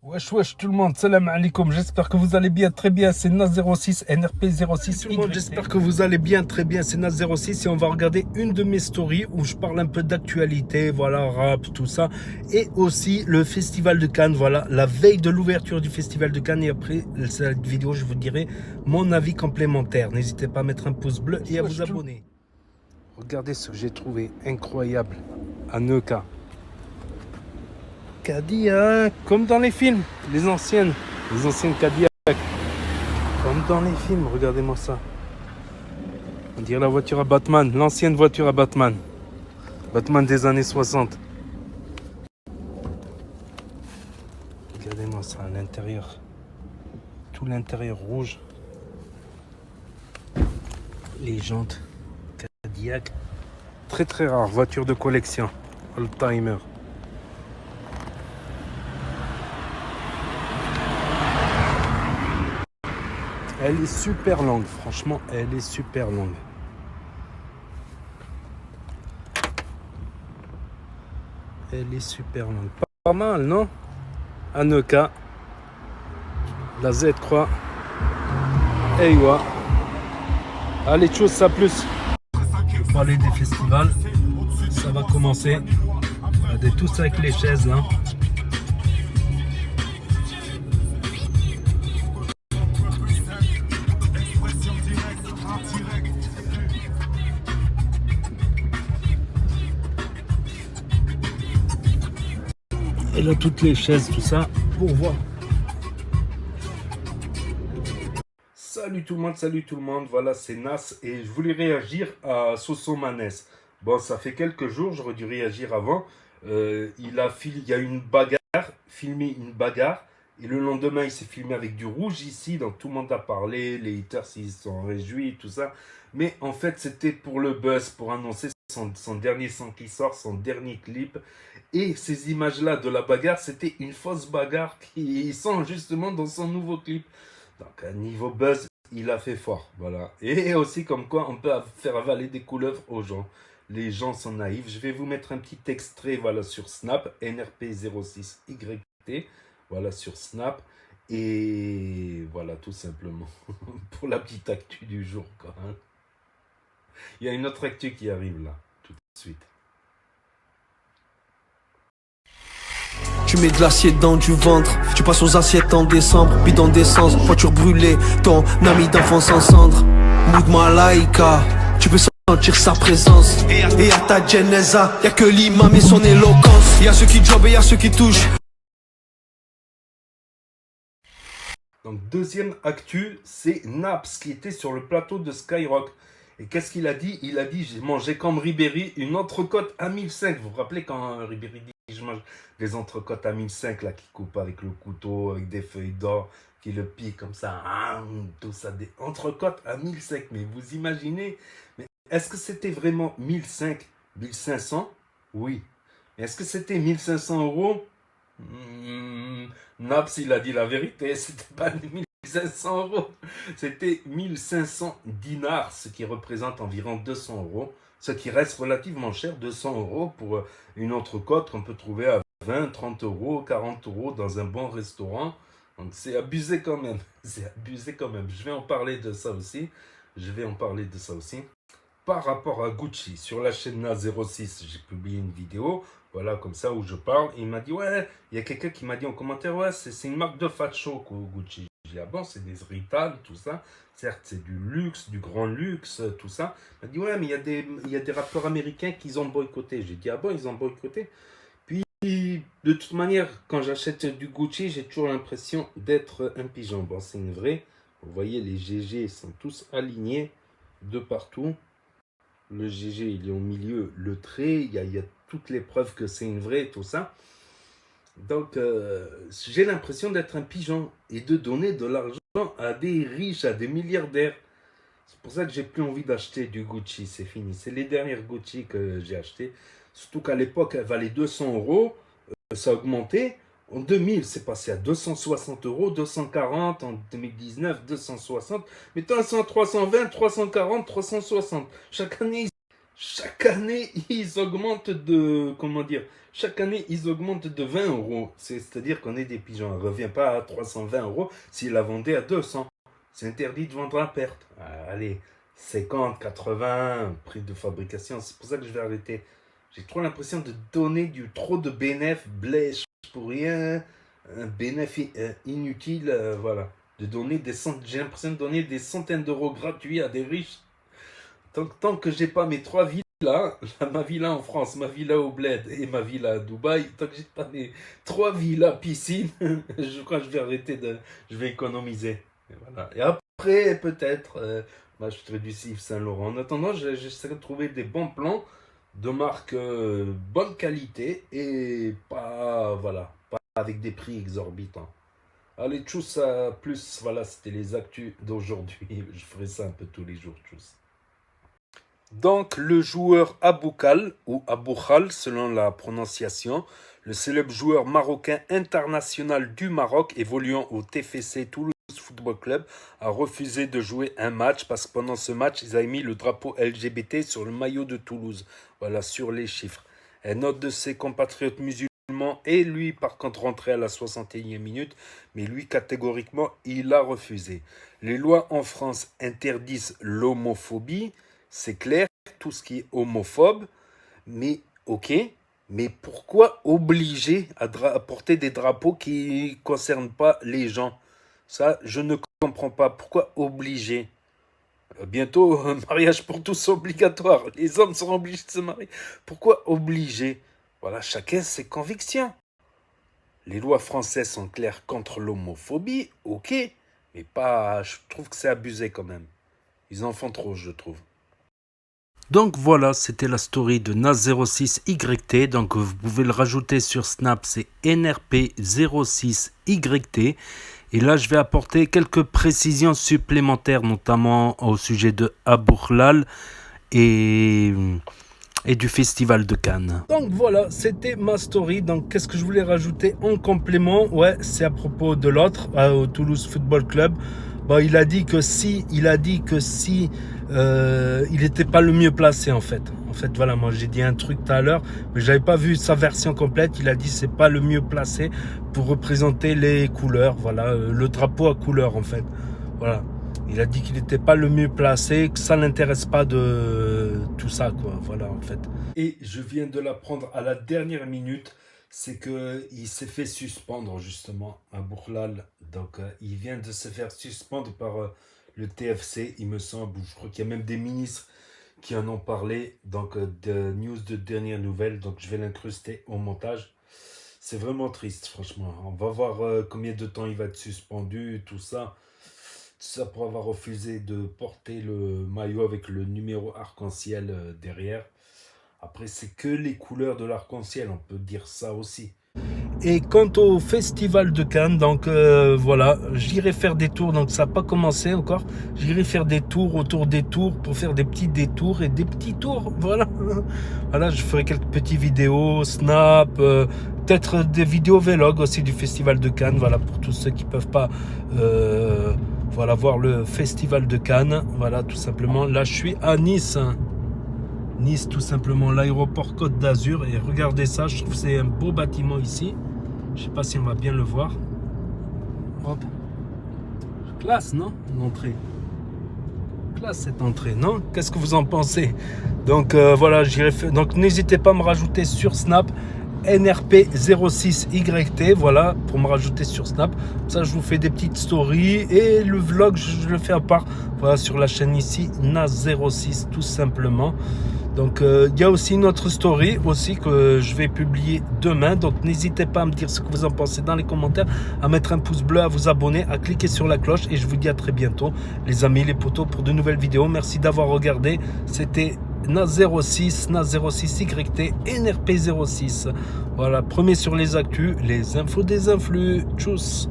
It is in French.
Wesh wesh tout le monde, salam alaikum, j'espère que vous allez bien, très bien, c'est Nas06, NRP06. Tout le monde, j'espère que vous allez bien, très bien, c'est Nas06 et on va regarder une de mes stories où je parle un peu d'actualité, voilà, rap, tout ça. Et aussi le festival de Cannes, voilà, la veille de l'ouverture du festival de Cannes. Et après cette vidéo, je vous dirai mon avis complémentaire. N'hésitez pas à mettre un pouce bleu et à vous abonner. Regardez ce que j'ai trouvé incroyable à Neuka. Cadillac, comme dans les films, les anciennes Cadillac, comme dans les films, regardez-moi ça. On dirait la voiture à Batman, l'ancienne voiture à Batman. Batman des années 60. Regardez-moi ça à l'intérieur. Tout l'intérieur rouge. Les jantes Cadillac. Très très rare, voiture de collection. Oldtimer. Elle est super longue, franchement, elle est super longue. Elle est super longue. Pas mal, non? Aneka, la Z Croix, Eywa. Allez, tchuss, ça plus. Pour parler des festivals, ça va commencer. Regardez tous avec les chaises là. Et là, toutes les chaises, tout ça, pour voir. Salut tout le monde, voilà, c'est Nas et je voulais réagir à Sosomanes. Bon, ça fait quelques jours, j'aurais dû réagir avant. Il y a une bagarre, filmé une bagarre, et le lendemain, il s'est filmé avec du rouge ici, donc tout le monde a parlé, les haters ils se sont réjouis, tout ça. Mais en fait, c'était pour le buzz, pour annoncer son dernier son qui sort, son dernier clip. Et ces images-là de la bagarre, c'était une fausse bagarre qui sent justement dans son nouveau clip. Donc, à niveau buzz, il a fait fort. Voilà. Et aussi, comme quoi, on peut faire avaler des couleuvres aux gens. Les gens sont naïfs. Je vais vous mettre un petit extrait voilà, sur Snap, NRP06YT. Voilà, sur Snap. Et voilà, tout simplement. Pour la petite actu du jour, quand même. Il y a une autre actu qui arrive là, tout de suite. Tu mets de l'assiette dans du ventre, tu passes aux assiettes en décembre, bidon d'essence, voiture brûlée, ton ami d'enfance en cendres. Mood Malaika, tu peux sentir sa présence. Et à ta Genesa, y'a que l'imam et son éloquence. Y'a ceux qui jobent et y'a ceux qui touchent. Donc deuxième actu, c'est Naps qui était sur le plateau de Skyrock. Et qu'est-ce qu'il a dit? Il a dit, j'ai mangé comme Ribéry une entrecôte à 1005. Vous vous rappelez quand Ribéry dit, je mange des entrecôtes à 1005, là, qui coupe avec le couteau, avec des feuilles d'or, qui le pique comme ça, tout ça, des entrecôtes à 1005. Mais vous imaginez, mais est-ce que c'était vraiment 1005, 1500? Oui. Mais est-ce que c'était 1500 euros? Naps, il a dit la vérité, c'était pas 1500 euros, c'était 1500 dinars, ce qui représente environ 200 euros, ce qui reste relativement cher, 200 euros pour une entrecôte qu'on peut trouver à 20, 30 euros, 40 euros dans un bon restaurant. Donc c'est abusé quand même, c'est abusé quand même. Je vais en parler de ça aussi, Par rapport à Gucci, sur la chaîne Na06, j'ai publié une vidéo, voilà, comme ça, où je parle. Et il m'a dit, ouais, il y a quelqu'un qui m'a dit en commentaire, ouais, c'est une marque de facho, Gucci. J'ai dit, ah bon, c'est des Rital, tout ça. Certes, c'est du luxe, du grand luxe, tout ça. Il m'a dit, ouais, mais il y a des rappeurs américains qui ont boycotté. J'ai dit, ah bon, ils ont boycotté. Puis, de toute manière, quand j'achète du Gucci, j'ai toujours l'impression d'être un pigeon. Bon, c'est une vraie. Vous voyez, les GG sont tous alignés de partout. Le GG, il est au milieu, le trait, il y a toutes les preuves que c'est une vraie, tout ça. Donc, j'ai l'impression d'être un pigeon et de donner de l'argent à des riches, à des milliardaires. C'est pour ça que j'ai plus envie d'acheter du Gucci, c'est fini. C'est les dernières Gucci que j'ai achetées. Surtout qu'à l'époque, elles valaient 200 euros, ça a augmenté. En 2000, c'est passé à 260 euros, 240, en 2019, 260. Maintenant, elles sont à 320, 340, 360. chaque année, ils augmentent de, comment dire, chaque année, ils augmentent de 20 euros. C'est-à-dire qu'on est des pigeons. Elle ne revient pas à 320 euros s'il la vendait à 200. C'est interdit de vendre à perte. Allez, 50, 80, prix de fabrication. C'est pour ça que je vais arrêter. J'ai trop l'impression de donner trop de bénéfices, blèche pour rien, un bénéfice inutile, voilà. J'ai l'impression de donner des centaines d'euros gratuits à des riches. Tant que j'ai pas mes 3 villas, ma villa en France, ma villa au Bled et ma villa à Dubaï, tant que j'ai pas mes 3 villas piscine, je crois que je vais je vais économiser. Et voilà. Et après, peut-être, m'acheter du Yves Saint Laurent. En attendant, j'essaierai de trouver des bons plans de marque bonne qualité et pas, voilà, pas avec des prix exorbitants. Allez, tchuss, à plus. Voilà, c'était les actus d'aujourd'hui. Je ferai ça un peu tous les jours, tchuss. Donc, le joueur Aboukal, ou Aboukhal, selon la prononciation, le célèbre joueur marocain international du Maroc, évoluant au TFC Toulouse Football Club, a refusé de jouer un match parce que pendant ce match, ils avaient mis le drapeau LGBT sur le maillot de Toulouse. Voilà, sur les chiffres. Un autre de ses compatriotes musulmans est lui, par contre, rentré à la 61e minute, mais lui, catégoriquement, il a refusé. Les lois en France interdisent l'homophobie, c'est clair, tout ce qui est homophobe, mais ok, mais pourquoi obliger à porter des drapeaux qui ne concernent pas les gens? Ça, je ne comprends pas. Pourquoi obliger? Bientôt, mariage pour tous obligatoire. Les hommes seront obligés de se marier. Pourquoi obliger? Voilà, chacun ses convictions. Les lois françaises sont claires contre l'homophobie, ok, mais pas. Je trouve que c'est abusé quand même. Ils en font trop, je trouve. Donc voilà, c'était la story de Nas06YT. Donc vous pouvez le rajouter sur Snap, c'est NRP06YT. Et là, je vais apporter quelques précisions supplémentaires, notamment au sujet de Aboukhlal et du Festival de Cannes. Donc voilà, c'était ma story. Donc qu'est-ce que je voulais rajouter en complément? Ouais, c'est à propos de l'autre, au Toulouse Football Club. Bon, il a dit que si il n'était pas le mieux placé en fait. En fait, voilà, moi j'ai dit un truc tout à l'heure, mais j'avais pas vu sa version complète. Il a dit c'est pas le mieux placé pour représenter les couleurs, voilà, le drapeau à couleurs en fait. Voilà, il a dit qu'il n'était pas le mieux placé, que ça l'intéresse pas de tout ça quoi. Voilà en fait. Et je viens de l'apprendre à la dernière minute. C'est qu'il s'est fait suspendre justement à Aboukhlal. Donc il vient de se faire suspendre par le TFC, il me semble. Je crois qu'il y a même des ministres qui en ont parlé. Donc de news de dernière nouvelle. Donc je vais l'incruster au montage. C'est vraiment triste franchement. On va voir combien de temps il va être suspendu, tout ça. Tout ça pour avoir refusé de porter le maillot avec le numéro arc-en-ciel derrière. Après, c'est que les couleurs de l'arc-en-ciel, on peut dire ça aussi. Et quant au Festival de Cannes, donc voilà, j'irai faire des tours, donc ça n'a pas commencé encore. J'irai faire des tours autour des tours pour faire des petits détours et des petits tours, voilà. Voilà, je ferai quelques petites vidéos, snap, peut-être des vidéos vlog aussi du Festival de Cannes, voilà, pour tous ceux qui ne peuvent pas voilà, voir le Festival de Cannes, voilà, tout simplement. Là, je suis à Nice. Nice, tout simplement, l'aéroport Côte d'Azur. Et regardez ça, je trouve que c'est un beau bâtiment ici. Je sais pas si on va bien le voir. Hop. Classe, non? L'entrée. Classe cette entrée, non? Qu'est-ce que vous en pensez? Donc voilà, donc n'hésitez pas à me rajouter sur Snap. NRP06YT, voilà, pour me rajouter sur Snap. Ça, je vous fais des petites stories et le vlog, je le fais à part, voilà, sur la chaîne ici, Nas06, tout simplement. Donc, il y a aussi une autre story aussi que je vais publier demain. Donc, n'hésitez pas à me dire ce que vous en pensez dans les commentaires, à mettre un pouce bleu, à vous abonner, à cliquer sur la cloche. Et je vous dis à très bientôt, les amis, les potos, pour de nouvelles vidéos. Merci d'avoir regardé. C'était Nas06, Nas06YT, NRP06. Voilà, premier sur les actus, les infos des influx. Tchuss.